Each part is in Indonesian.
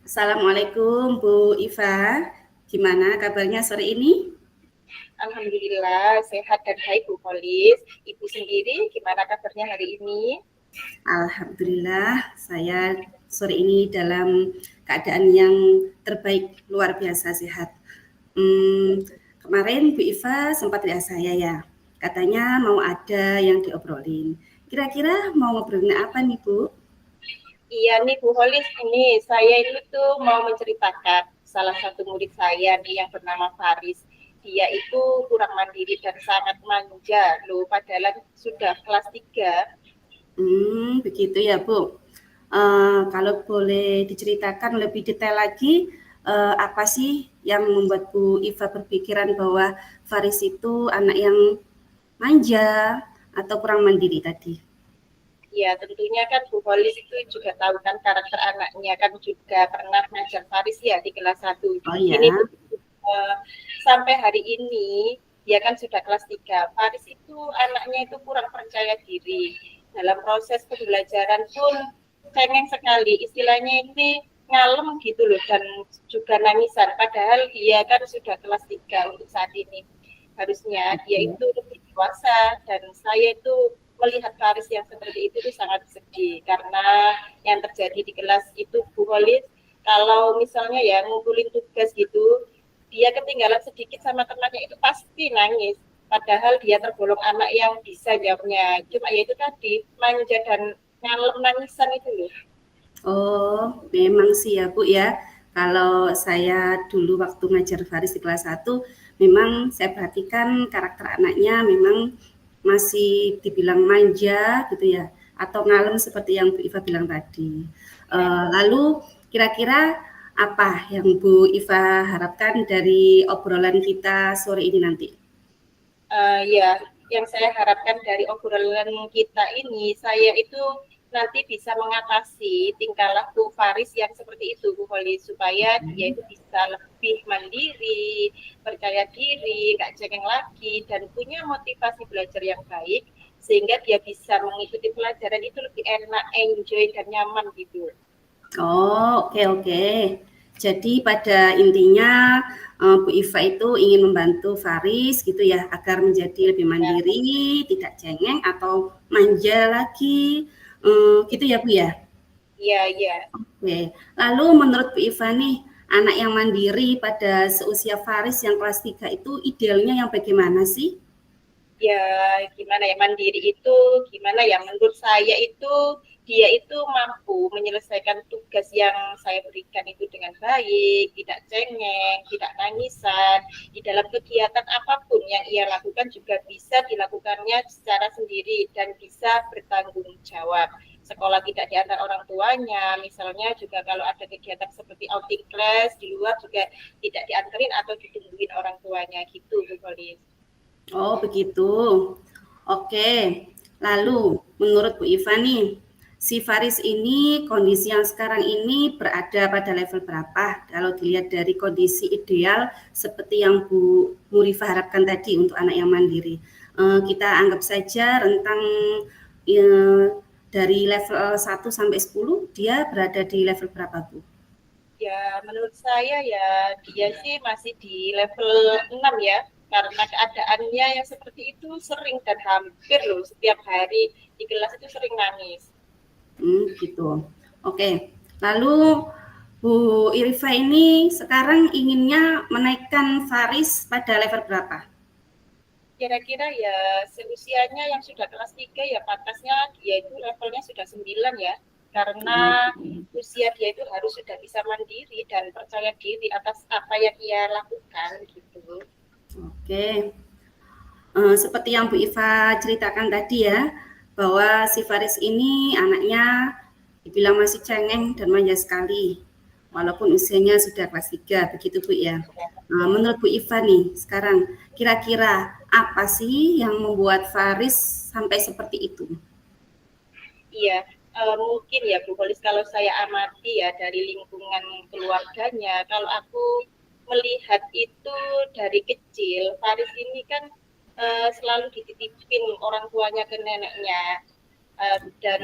Assalamualaikum Bu Iva, gimana kabarnya sore ini? Alhamdulillah sehat dan baik Bu Polis. Ibu sendiri gimana kabarnya hari ini? Alhamdulillah, saya sore ini dalam keadaan yang terbaik, luar biasa sehat. Kemarin Bu Iva sempat lihat saya ya, katanya mau ada yang diobrolin. Kira-kira mau ngobrolin apa nih Bu? Iya nih Bu Polis, ini saya itu tuh mau menceritakan salah satu murid saya nih yang bernama Faris. Dia itu kurang mandiri dan sangat manja loh, padahal sudah kelas 3. Begitu ya Bu. Kalau boleh diceritakan lebih detail lagi, apa sih yang membuat Bu Iva berpikiran bahwa Faris itu anak yang manja atau kurang mandiri tadi? Ya tentunya kan Bu Polis itu juga tahu kan karakter anaknya kan juga pernah ngajar Faris ya di kelas 1. Oh Ini ya, uh, sampai hari ini dia kan sudah kelas 3. Faris itu anaknya itu kurang percaya diri. Dalam proses pembelajaran pun cengeng sekali. Istilahnya ini ngalem gitu loh dan juga nangisan. Padahal dia kan sudah kelas 3 untuk saat ini. Harusnya dia oke. itu lebih dewasa dan saya itu melihat Faris yang seperti itu sangat sedih karena yang terjadi di kelas itu Bu Holis kalau misalnya ya ngumpulin tugas gitu dia ketinggalan sedikit sama temannya itu pasti nangis padahal dia tergolong anak yang bisa jawabnya cuma ya itu tadi manja dan ngalem nangisan itu loh. Oh, memang sih ya Bu ya. Kalau saya dulu waktu ngajar Faris di kelas 1, memang saya perhatikan karakter anaknya memang masih dibilang manja gitu ya, atau ngalem seperti yang Bu Iva bilang tadi. Lalu kira-kira apa yang Bu Iva harapkan dari obrolan kita sore ini nanti? Ya, yang saya harapkan dari obrolan kita ini, saya itu nanti bisa mengatasi tingkah laku Faris yang seperti itu, Bu Holi, supaya dia itu bisa lebih mandiri, percaya diri, nggak cengeng lagi, dan punya motivasi belajar yang baik, sehingga dia bisa mengikuti pelajaran itu lebih enak, enjoy, dan nyaman gitu. Oh, oke oke. Jadi pada intinya, Bu Iva itu ingin membantu Faris gitu ya, agar menjadi lebih Ya, mandiri, tidak cengeng atau manja lagi, gitu ya, Bu, ya? iya, iya. Oke. Lalu menurut Bu Iva nih, anak yang mandiri pada seusia Faris yang kelas 3 itu idealnya yang bagaimana sih? Ya gimana ya mandiri itu gimana ya menurut saya itu dia itu mampu menyelesaikan tugas yang saya berikan itu dengan baik, tidak cengeng, tidak nangisan, di dalam kegiatan apapun yang ia lakukan juga bisa dilakukannya secara sendiri dan bisa bertanggung jawab. Sekolah tidak diantar orang tuanya, misalnya juga kalau ada kegiatan seperti outing class di luar juga tidak diantarin atau ditungguin orang tuanya gitu, Bu Polis. Oh, begitu. Oke. Lalu, menurut Bu Iva nih, si Faris ini kondisi yang sekarang ini berada pada level berapa? Kalau dilihat dari kondisi ideal seperti yang Bu Murifa harapkan tadi untuk anak yang mandiri. Kita anggap saja rentang eh, dari level 1 sampai 10 dia berada di level berapa, Bu? Ya, menurut saya ya dia sih masih di level 6 ya. Karena keadaannya yang seperti itu sering dan hampir loh setiap hari di kelas itu sering nangis. Gitu. Oke. Lalu Bu Irifa ini sekarang inginnya menaikkan Faris pada level berapa? Kira-kira ya seusianya yang sudah kelas 3 ya pantasnya dia itu levelnya sudah 9 ya. Karena Oke. usia dia itu harus sudah bisa mandiri dan percaya diri atas apa yang ia lakukan gitu. Oke. Seperti yang Bu Iva ceritakan tadi ya, bahwa si Faris ini anaknya dibilang masih cengeng dan manja sekali, walaupun usianya sudah kelas 3, begitu Bu ya. Menurut Bu Iva nih, sekarang kira-kira apa sih yang membuat Faris sampai seperti itu? Iya, mungkin ya Bu Polis kalau saya amati ya dari lingkungan keluarganya, kalau aku melihat itu dari kecil, Faris ini kan selalu dititipin orang tuanya ke neneknya. Dan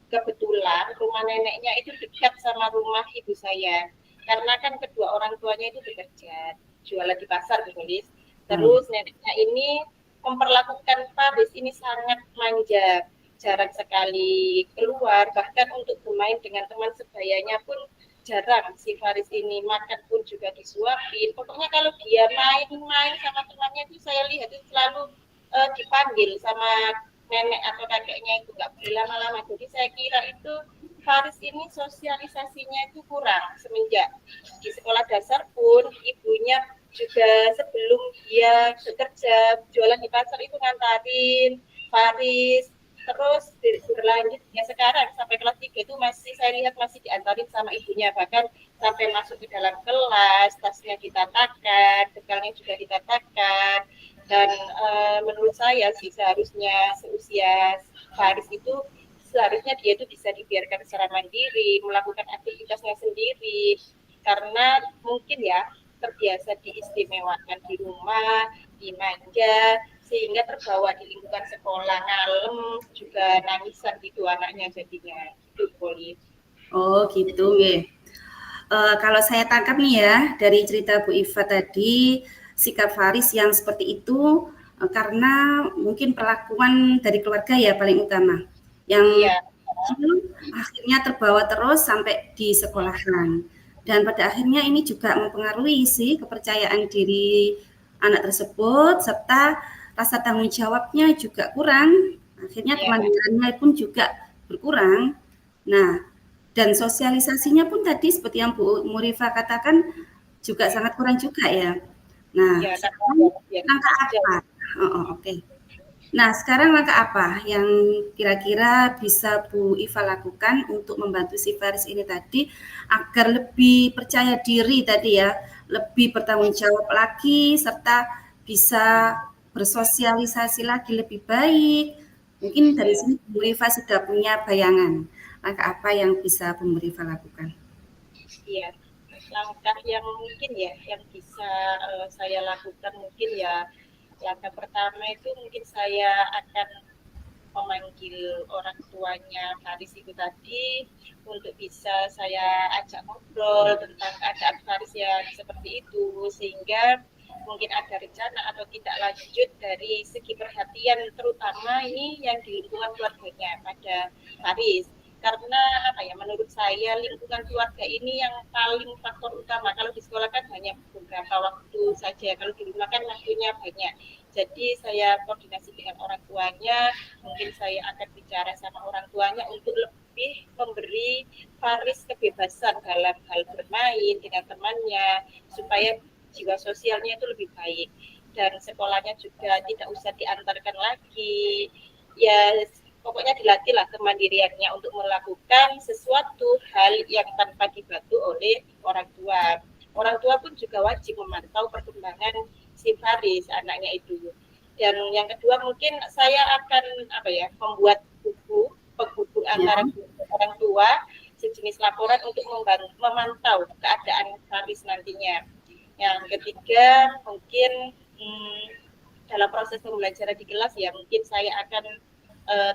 kebetulan rumah neneknya itu dekat sama rumah ibu saya. Karena kan kedua orang tuanya itu bekerja, jualan di pasar tulis. Terus neneknya ini memperlakukan Faris ini sangat manja, jarang sekali keluar, bahkan untuk bermain dengan teman sebayanya pun jarang. Si Faris ini makan pun juga disuapin. Pokoknya kalau dia main-main sama temannya itu saya lihat itu selalu dipanggil sama nenek atau kakeknya, itu nggak boleh lama-lama. Jadi saya kira itu Faris ini sosialisasinya itu kurang semenjak di sekolah dasar pun ibunya juga sebelum dia bekerja jualan di pasar itu ngantarin Faris, terus berlanjut ya sekarang sampai kelas 3 itu masih saya lihat masih diantarin sama ibunya, bahkan sampai masuk ke dalam kelas tasnya ditatakan, bekalnya juga ditatakan. Dan menurut saya sih seharusnya seusia Faris itu seharusnya dia itu bisa dibiarkan secara mandiri, melakukan aktivitasnya sendiri, karena mungkin ya terbiasa diistimewakan di rumah, dimanja, sehingga terbawa di lingkungan sekolah, ngalem, juga nangisan gitu anaknya jadinya. Itu Poli. Oh gitu, nggih. Kalau saya tangkap nih ya dari cerita Bu Iva tadi, sikap Faris yang seperti itu karena mungkin perlakuan dari keluarga ya paling utama, yang Iya, akhirnya terbawa terus sampai di sekolahan. Dan pada akhirnya ini juga mempengaruhi sih kepercayaan diri anak tersebut serta rasa tanggung jawabnya juga kurang. Akhirnya iya, kemandiriannya pun juga berkurang. Nah, dan sosialisasinya pun tadi seperti yang Bu Murifa katakan juga sangat kurang juga ya. Nah, iya, sekarang ya, langkah apa? Oke. Nah, sekarang langkah apa yang kira-kira bisa Bu Iva lakukan untuk membantu si Faris ini tadi agar lebih percaya diri tadi ya, lebih bertanggung jawab lagi serta bisa bersosialisasi lagi lebih baik. Mungkin dari iya. sini Bu Iva sudah punya bayangan langkah apa yang bisa Bu Iva lakukan. Iya, langkah yang mungkin ya, yang bisa saya lakukan mungkin ya, langkah pertama itu mungkin saya akan memanggil orang tuanya Faris itu tadi untuk bisa saya ajak ngobrol tentang keadaan Faris yang seperti itu, sehingga mungkin ada rencana atau tidak lanjut dari segi perhatian terutama ini yang di lingkungan keluarganya pada Faris, karena apa ya, menurut saya lingkungan keluarga ini yang paling faktor utama. Kalau di sekolah kan hanya beberapa waktu saja, kalau di rumah kan waktunya banyak. Jadi saya koordinasi dengan orang tuanya, mungkin saya akan bicara sama orang tuanya untuk lebih memberi Faris kebebasan dalam hal bermain dengan temannya, supaya jiwa sosialnya itu lebih baik, dan sekolahnya juga tidak usah diantarkan lagi. Ya pokoknya dilatihlah kemandiriannya untuk melakukan sesuatu hal yang tanpa dibantu oleh orang tua. Orang tua pun juga wajib memantau perkembangan si Faris anaknya itu. Dan yang kedua mungkin saya akan apa ya, membuat buku penghubung Ya. antara orang tua, sejenis laporan untuk memantau keadaan Faris nantinya. Yang ketiga mungkin dalam proses pembelajaran di kelas ya mungkin saya akan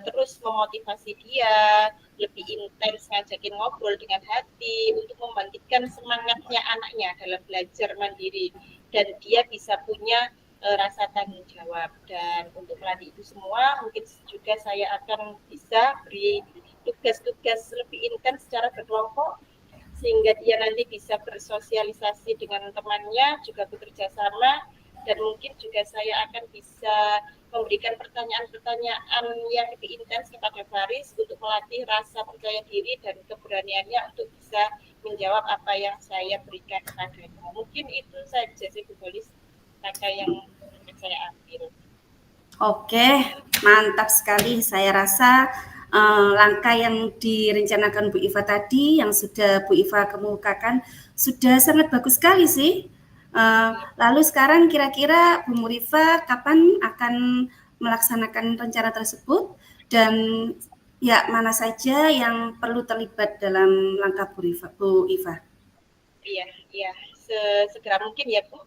terus memotivasi dia, lebih intens ngajakin ngobrol dengan hati untuk membangkitkan semangatnya anaknya dalam belajar mandiri, dan dia bisa punya rasa tanggung jawab. Dan untuk melatih itu semua mungkin juga saya akan bisa beri tugas-tugas lebih intens secara berkelompok, sehingga dia nanti bisa bersosialisasi dengan temannya, juga bekerja sama, dan mungkin juga saya akan bisa memberikan pertanyaan-pertanyaan yang lebih intens kepada Faris untuk melatih rasa percaya diri dan keberaniannya untuk bisa menjawab apa yang saya berikan kepadanya. Mungkin itu saja sih Bu Bolis, langkah yang saya ambil. Oke, mantap sekali. Saya rasa langkah yang direncanakan Bu Iva tadi, yang sudah Bu Iva kemukakan, sudah sangat bagus sekali sih. Lalu sekarang kira-kira Bu Murifa kapan akan melaksanakan rencana tersebut dan ya mana saja yang perlu terlibat dalam langkah Bu Iva? Iya, iya, segera mungkin ya Bu,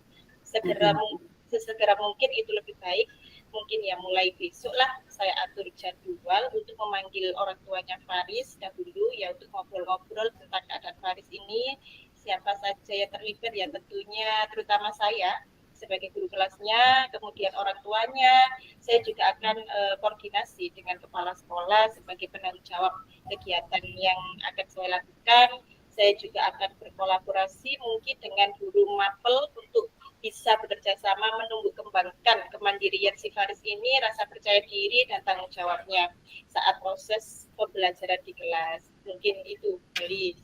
sesegera mungkin itu lebih baik. mungkin ya mulai besok lah saya atur jadwal untuk memanggil orang tuanya Faris dahulu ya untuk ngobrol-ngobrol tentang keadaan Faris ini, siapa saja yang terlibat ya tentunya terutama saya sebagai guru kelasnya, kemudian orang tuanya. Saya juga akan koordinasi dengan kepala sekolah sebagai penanggung jawab kegiatan yang akan saya lakukan. Saya juga akan berkolaborasi mungkin dengan guru mapel untuk bisa bekerja sama menumbuh kembangkan kemandirian si Faris ini, rasa percaya diri dan tanggung jawabnya saat proses pembelajaran di kelas. Mungkin itu, Beli.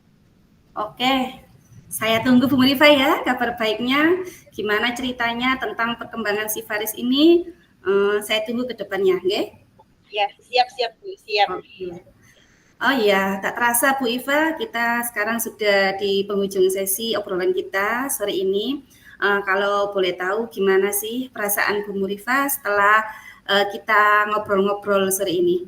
Oke, saya tunggu Bu Murifa ya kabar baiknya. Gimana ceritanya tentang perkembangan si Faris ini? Saya tunggu ke depannya, oke? Ya, siap-siap Bu, siap. Oke. Oh iya, tak terasa Bu Iva, kita sekarang sudah di penghujung sesi obrolan kita sore ini. Kalau boleh tahu gimana sih perasaan Bu Murifa setelah kita ngobrol-ngobrol sore ini?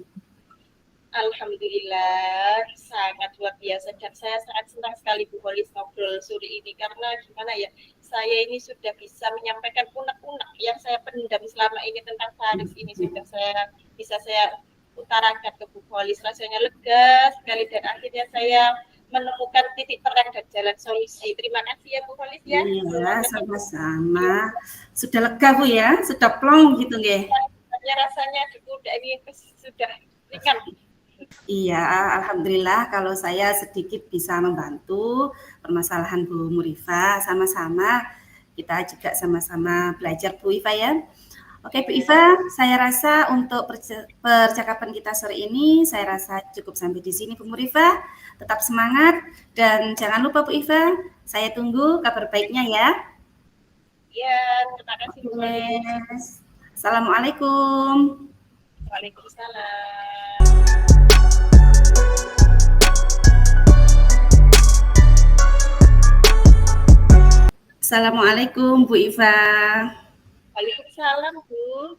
Alhamdulillah sangat luar biasa dan saya sangat senang sekali Bu Holis ngobrol sore ini karena gimana ya, saya ini sudah bisa menyampaikan unek-unek yang saya pendam selama ini tentang Faris ini sudah saya utarakan ke Bu Holis, rasanya lega sekali dan akhirnya saya menemukan titik terang dan jalan solusi. Terima kasih ya Bu Holis ya. Iya, sama-sama. Sudah lega Bu ya, sudah plong gitu nggih. Rasanya udah ini sudah ringan. Iya, alhamdulillah kalau saya sedikit bisa membantu permasalahan Bu Murifa, sama-sama kita juga sama-sama belajar Bu Iva ya. Oke Bu Iva, saya rasa untuk percakapan kita sore ini saya rasa cukup sampai di sini Bu Murifa. Tetap semangat dan jangan lupa Bu Iva, saya tunggu kabar baiknya ya. Ya, terima kasih Bu. Assalamualaikum. Waalaikumsalam. Assalamualaikum Bu Iva. Waalaikumsalam Bu.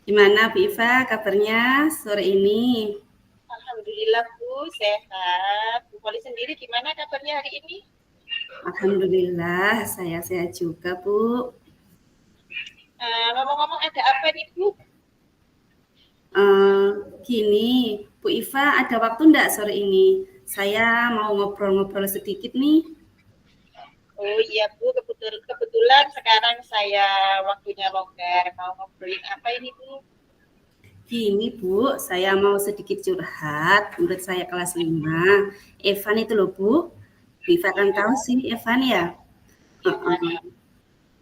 Gimana Bu Iva kabarnya sore ini? Alhamdulillah Bu, sehat. Bu Poli sendiri gimana kabarnya hari ini? Alhamdulillah, saya sehat juga Bu. Ngomong-ngomong ada apa nih Bu? Gini, Bu Iva ada waktu enggak sore ini? Saya mau ngobrol-ngobrol sedikit nih. Oh iya Bu, kebetulan sekarang saya waktunya longgar. Mau ngobrolin apa ini Bu? Gini Bu, saya mau sedikit curhat. Menurut saya kelas 5. Evan itu loh Bu. Bu Iva kan tahu sih Evan ya?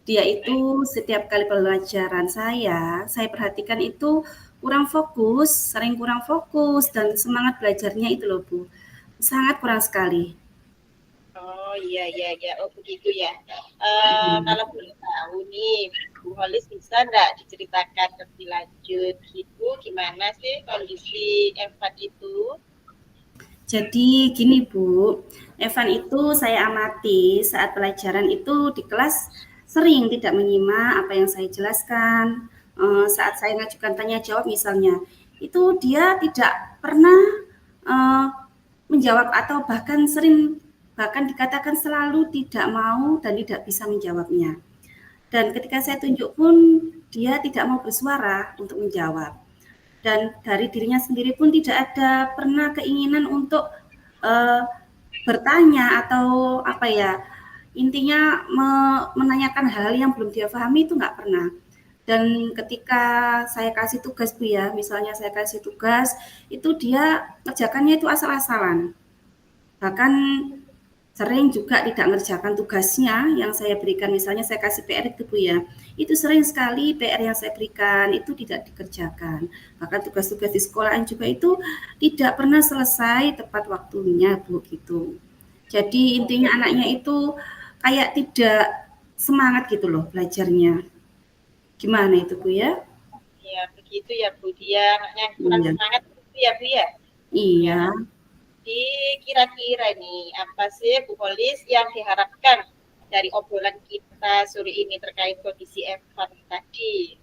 Dia itu setiap kali pelajaran saya perhatikan itu kurang fokus, sering kurang fokus dan semangat belajarnya itu loh Bu. Sangat kurang sekali. Oh iya, oh begitu ya. Kalau boleh tahu nih, Bu Holis bisa nggak diceritakan lebih lanjut gitu, gimana sih kondisi Evan itu? Jadi gini Bu, Evan itu saya amati saat pelajaran itu di kelas sering tidak menyimak apa yang saya jelaskan. Saat saya mengajukan tanya jawab misalnya, itu dia tidak pernah menjawab atau bahkan dikatakan selalu tidak mau dan tidak bisa menjawabnya. Dan ketika saya tunjuk pun dia tidak mau bersuara untuk menjawab. Dan dari dirinya sendiri pun tidak ada pernah keinginan untuk bertanya atau apa ya, intinya menanyakan hal yang belum dia pahami itu nggak pernah. Dan ketika saya kasih tugas Bu ya, misalnya saya kasih tugas, itu dia kerjakannya itu asal-asalan. Bahkan sering juga tidak mengerjakan tugasnya yang saya berikan, misalnya saya kasih PR itu Bu ya, itu sering sekali PR yang saya berikan itu tidak dikerjakan. Bahkan tugas-tugas di sekolahan juga itu tidak pernah selesai tepat waktunya Bu gitu. Jadi intinya anaknya itu kayak tidak semangat gitu loh belajarnya. Gimana itu Bu ya? Ya begitu ya Bu, dia anaknya kurang semangat gitu ya Bu ya? Iya. Jadi kira-kira nih apa sih Bu Holis yang diharapkan dari obrolan kita sore ini terkait kondisi Evan tadi?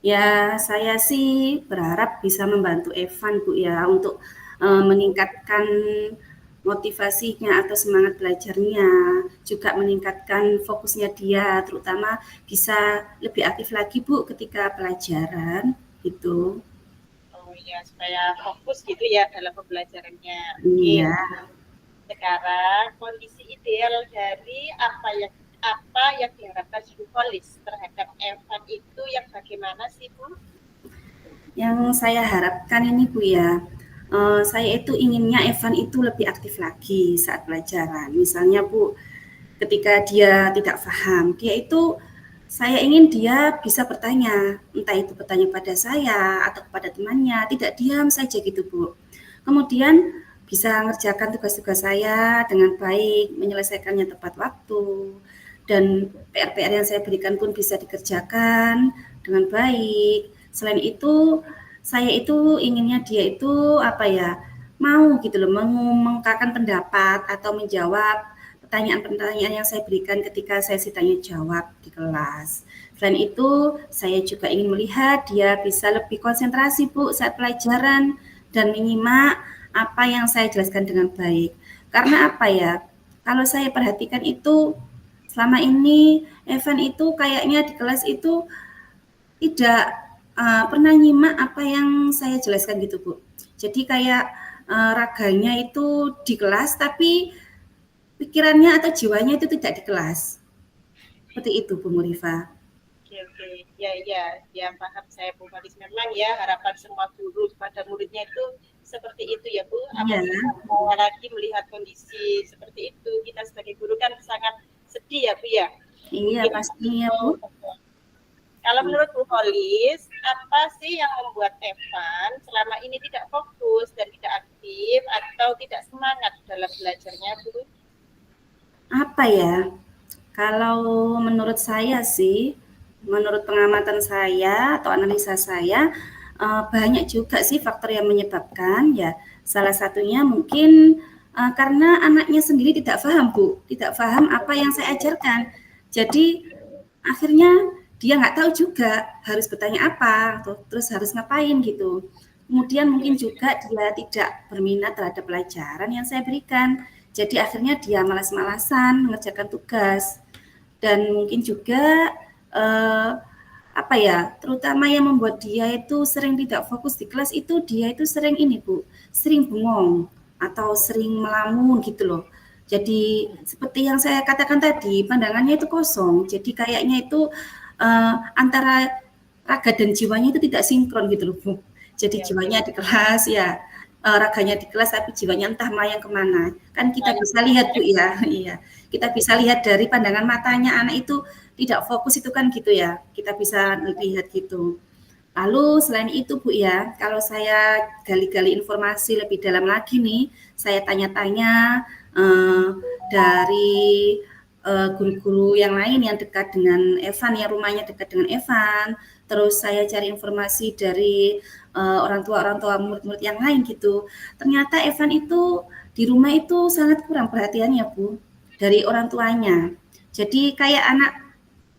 Ya, saya sih berharap bisa membantu Evan Bu ya untuk meningkatkan motivasinya atau semangat belajarnya, juga meningkatkan fokusnya dia, terutama bisa lebih aktif lagi Bu ketika pelajaran gitu. Oh ya, supaya fokus gitu ya dalam pembelajarannya. Oke. Iya. Sekarang kondisi ideal dari apa yang diharapkan Bu Holis terhadap Evan itu yang bagaimana sih Bu? Yang saya harapkan ini Bu ya, saya itu inginnya Evan itu lebih aktif lagi saat pelajaran. Misalnya Bu, ketika dia tidak paham, dia itu saya ingin dia bisa bertanya, entah itu bertanya pada saya atau kepada temannya, tidak diam saja gitu Bu. Kemudian bisa mengerjakan tugas-tugas saya dengan baik, menyelesaikannya tepat waktu, dan PR-PR yang saya berikan pun bisa dikerjakan dengan baik. Selain itu, saya itu inginnya dia itu apa ya, mau gitu loh, mengungkapkan pendapat atau menjawab pertanyaan-pertanyaan yang saya berikan ketika sesi tanya jawab di kelas. Selain itu, saya juga ingin melihat dia bisa lebih konsentrasi Bu saat pelajaran dan menyimak apa yang saya jelaskan dengan baik. Karena apa ya? Kalau saya perhatikan itu selama ini Evan itu kayaknya di kelas itu tidak pernah nyimak apa yang saya jelaskan gitu Bu. Jadi kayak raganya itu di kelas tapi pikirannya atau jiwanya itu tidak di kelas. Seperti itu Bu Murifa. Oke, oke. Ya, ya, ya paham saya Bu Holis. Memang ya harapan semua guru pada muridnya itu seperti itu ya Bu. Iya, Apalagi melihat kondisi seperti itu, kita sebagai guru kan sangat sedih ya Bu ya. iya Mungkin pastinya Bu. kalau menurut Bu Holis, apa sih yang membuat Evan selama ini tidak fokus dan tidak aktif atau tidak semangat dalam belajarnya, Bu? Apa ya? Kalau menurut saya sih, menurut pengamatan saya atau analisa saya, banyak juga sih faktor yang menyebabkan ya. Salah satunya mungkin karena anaknya sendiri tidak paham Bu, tidak paham apa yang saya ajarkan. Jadi akhirnya dia nggak tahu juga harus bertanya apa, atau terus harus ngapain gitu. Kemudian mungkin juga dia tidak berminat terhadap pelajaran yang saya berikan. Jadi akhirnya dia malas-malasan mengerjakan tugas. Dan mungkin juga apa ya, terutama yang membuat dia itu sering tidak fokus di kelas itu dia itu sering ini Bu, sering bengong atau sering melamun gitu loh. Jadi seperti yang saya katakan tadi, pandangannya itu kosong. Jadi kayaknya itu antara raga dan jiwanya itu tidak sinkron gitu loh Bu. Jadi Ya, jiwanya di kelas ya, raganya di kelas tapi jiwanya entah melayang kemana. Kan kita bisa lihat Bu ya, iya. Kita bisa lihat dari pandangan matanya anak itu tidak fokus itu kan gitu ya. Kita bisa lihat gitu. Lalu selain itu Bu ya, kalau saya gali-gali informasi lebih dalam lagi nih, saya tanya-tanya dari guru-guru yang lain yang dekat dengan Evan, yang rumahnya dekat dengan Evan. Terus saya cari informasi dari orang tua murid-murid yang lain gitu. Ternyata Evan itu di rumah itu sangat kurang perhatiannya Bu dari orang tuanya. Jadi kayak anak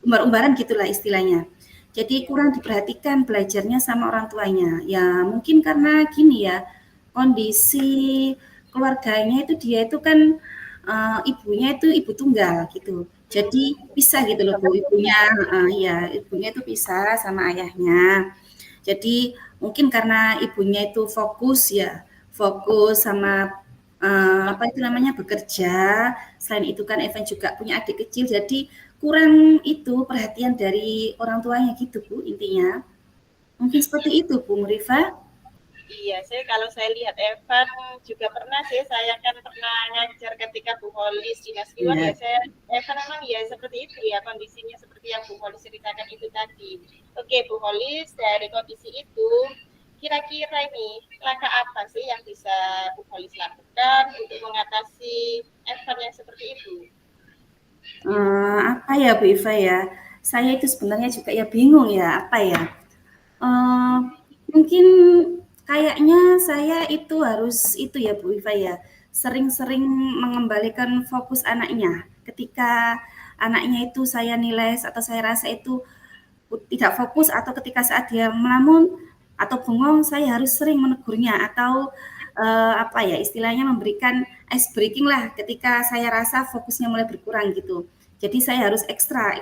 umbar-umbaran gitulah istilahnya. Jadi kurang diperhatikan belajarnya sama orang tuanya. Ya mungkin karena gini ya, kondisi keluarganya itu dia itu kan ibunya itu ibu tunggal gitu. Jadi pisah gitu loh Bu ibunya, ya ibunya itu pisah sama ayahnya. Jadi mungkin karena ibunya itu fokus ya, fokus sama apa itu namanya bekerja. Selain itu kan Evan juga punya adik kecil, jadi kurang itu perhatian dari orang tuanya gitu Bu intinya. Mungkin seperti itu Bu Murifa. iya, kalau saya lihat Evan juga pernah sih, saya kan pernah ngajar ketika Bu Holis di Nasiwan ya, Iya. Evan memang ya seperti itu ya, kondisinya seperti yang Bu Holis ceritakan itu tadi. Oke Bu Holis, dari kondisi itu, kira-kira ini langkah apa sih yang bisa Bu Holis lakukan untuk mengatasi Evan yang seperti itu? Apa ya Bu Iva ya? Saya itu sebenarnya juga ya bingung ya, apa ya? Eee, mungkin kayaknya saya itu harus itu ya Bu Iva ya, sering-sering mengembalikan fokus anaknya. Ketika anaknya itu saya nilai atau saya rasa itu tidak fokus atau ketika saat dia melamun atau bengong, saya harus sering menegurnya atau apa ya, istilahnya memberikan ice breaking lah ketika saya rasa fokusnya mulai berkurang gitu. Jadi saya harus ekstra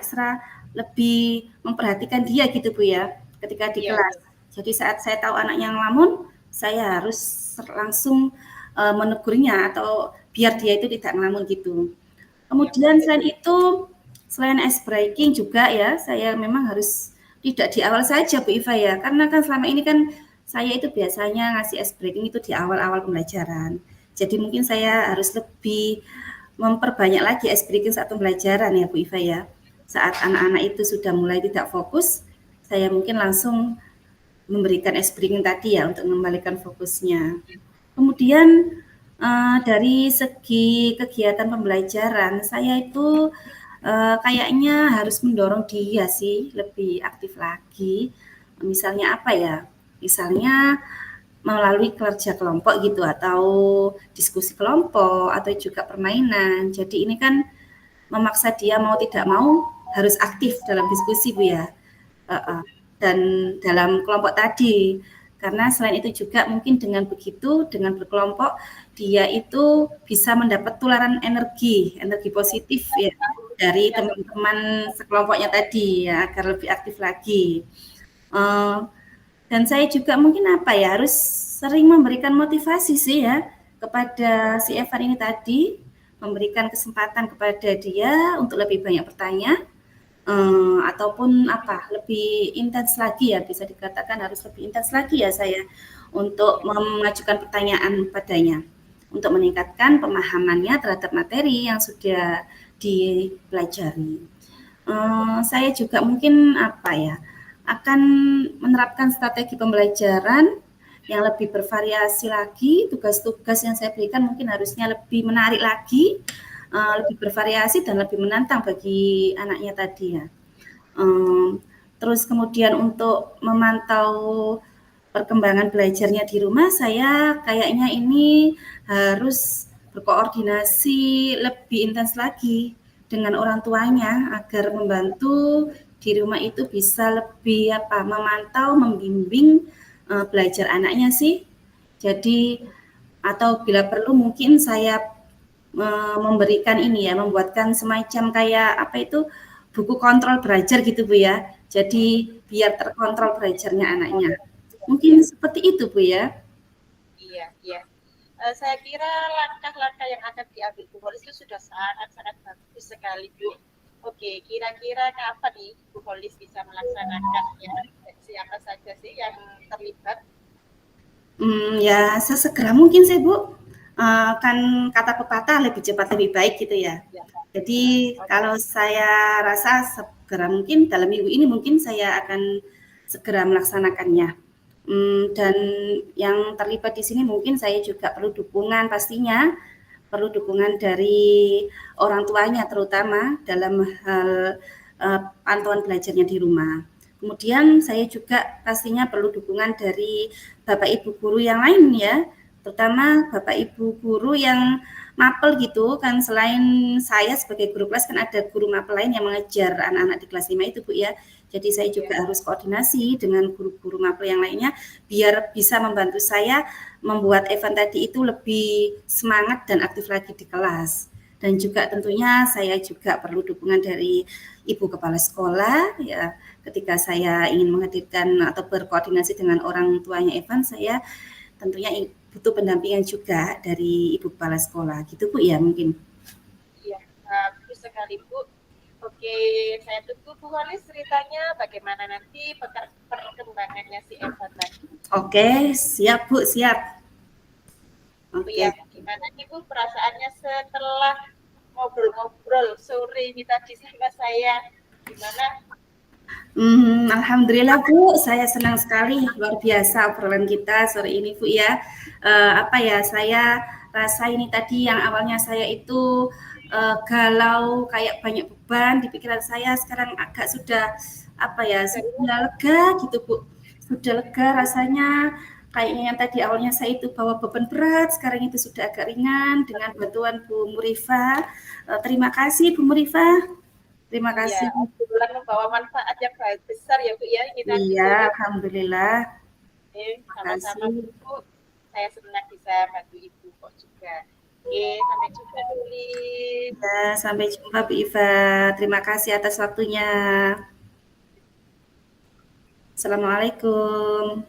lebih memperhatikan dia gitu Bu ya, ketika di Iya, kelas. Jadi saat saya tahu anaknya ngelamun, saya harus langsung menegurnya atau biar dia itu tidak ngelamun gitu. iya, Kemudian selain itu, selain ice breaking juga ya, saya memang harus tidak di awal saja Bu Iva ya, karena kan selama ini kan saya itu biasanya ngasih ice breaking itu di awal-awal pembelajaran. Jadi mungkin saya harus lebih memperbanyak lagi ice breaking saat pembelajaran ya Bu Iva ya. Saat anak-anak itu sudah mulai tidak fokus, saya mungkin langsung memberikan ice breaking tadi ya untuk mengembalikan fokusnya. Kemudian dari segi kegiatan pembelajaran, saya itu kayaknya harus mendorong dia sih lebih aktif lagi. Misalnya apa ya? Misalnya melalui kerja kelompok gitu atau diskusi kelompok atau juga permainan. Jadi ini kan memaksa dia mau tidak mau harus aktif dalam diskusi Bu ya. Dan dalam kelompok tadi. Karena selain itu juga mungkin dengan begitu, dengan berkelompok, dia itu bisa mendapat tularan energi positif ya dari iya, teman-teman sekelompoknya tadi ya agar lebih aktif lagi. Eh, dan saya juga mungkin apa ya harus sering memberikan motivasi sih ya kepada si Evan ini tadi, memberikan kesempatan kepada dia untuk lebih banyak bertanya, ataupun apa lebih intens lagi ya bisa dikatakan harus lebih intens lagi ya saya untuk mengajukan pertanyaan padanya untuk meningkatkan pemahamannya terhadap materi yang sudah dipelajari. Saya juga mungkin apa ya akan menerapkan strategi pembelajaran yang lebih bervariasi lagi. Tugas-tugas yang saya berikan mungkin harusnya lebih menarik lagi, lebih bervariasi dan lebih menantang bagi anaknya tadi ya. Terus kemudian untuk memantau perkembangan belajarnya di rumah, saya kayaknya ini harus berkoordinasi lebih intens lagi dengan orang tuanya agar membantu di rumah itu bisa lebih memantau, membimbing belajar anaknya sih. Jadi atau bila perlu mungkin saya memberikan ini ya, membuatkan semacam kayak apa itu buku kontrol belajar gitu Bu ya. Jadi biar terkontrol belajarnya anaknya. iya, Mungkin seperti itu Bu ya. iya, iya. Saya kira langkah-langkah yang akan diambil Bu Holis itu sudah sangat-sangat bagus sekali, Bu. Oke, kira-kira kapan nih Bu Holis bisa melaksanakannya? Siapa saja sih yang terlibat? Ya sesegera mungkin sih Bu. Kan kata pepatah lebih cepat lebih baik gitu ya. Ya, Jadi oke, kalau saya rasa segera mungkin dalam minggu ini mungkin saya akan segera melaksanakannya. Dan yang terlibat di sini mungkin saya juga perlu dukungan pastinya, perlu dukungan dari orang tuanya terutama dalam hal pantauan belajarnya di rumah. Kemudian saya juga pastinya perlu dukungan dari Bapak Ibu guru yang lain ya, terutama Bapak Ibu guru yang mapel gitu kan selain saya sebagai guru kelas kan ada guru mapel lain yang mengajar anak-anak di kelas 5 itu Bu ya. Jadi saya ya, juga harus koordinasi dengan guru-guru mapel yang lainnya biar bisa membantu saya membuat Evan tadi itu lebih semangat dan aktif lagi di kelas. Dan juga tentunya saya juga perlu dukungan dari Ibu Kepala Sekolah ya ketika saya ingin menghadirkan atau berkoordinasi dengan orang tuanya Evan, saya tentunya butuh pendampingan juga dari Ibu Kepala Sekolah gitu Bu ya mungkin. iya. Bagus sekali Bu. Oke, saya tunggu Bu Holis ceritanya bagaimana nanti perkembangannya si Eva tadi. Oke, siap Bu, siap. Bu Oke. ya, gimana nih Bu perasaannya setelah ngobrol-ngobrol sore ini tadi sama saya? Gimana? Alhamdulillah Bu, saya senang sekali luar biasa obrolan kita sore ini Bu ya. Apa ya, saya rasa ini tadi yang awalnya saya itu galau kayak banyak beban di pikiran saya sekarang agak sudah apa ya, sudah lega gitu Bu. Sudah lega rasanya kayaknya yang tadi awalnya saya itu bawa beban berat, sekarang itu sudah agak ringan dengan bantuan Bu Murifa. Terima kasih Bu Murifa. Terima Ya, kasih. kebetulan membawa manfaat yang besar ya Bu ya ini tadi Iya, sore. alhamdulillah. Sama-sama Makasih. Bu. saya senang bisa bantu Ibu kok juga. Oke, sampai jumpa dulu. Ya, sampai jumpa Bu Iva. Terima kasih atas waktunya. Assalamualaikum.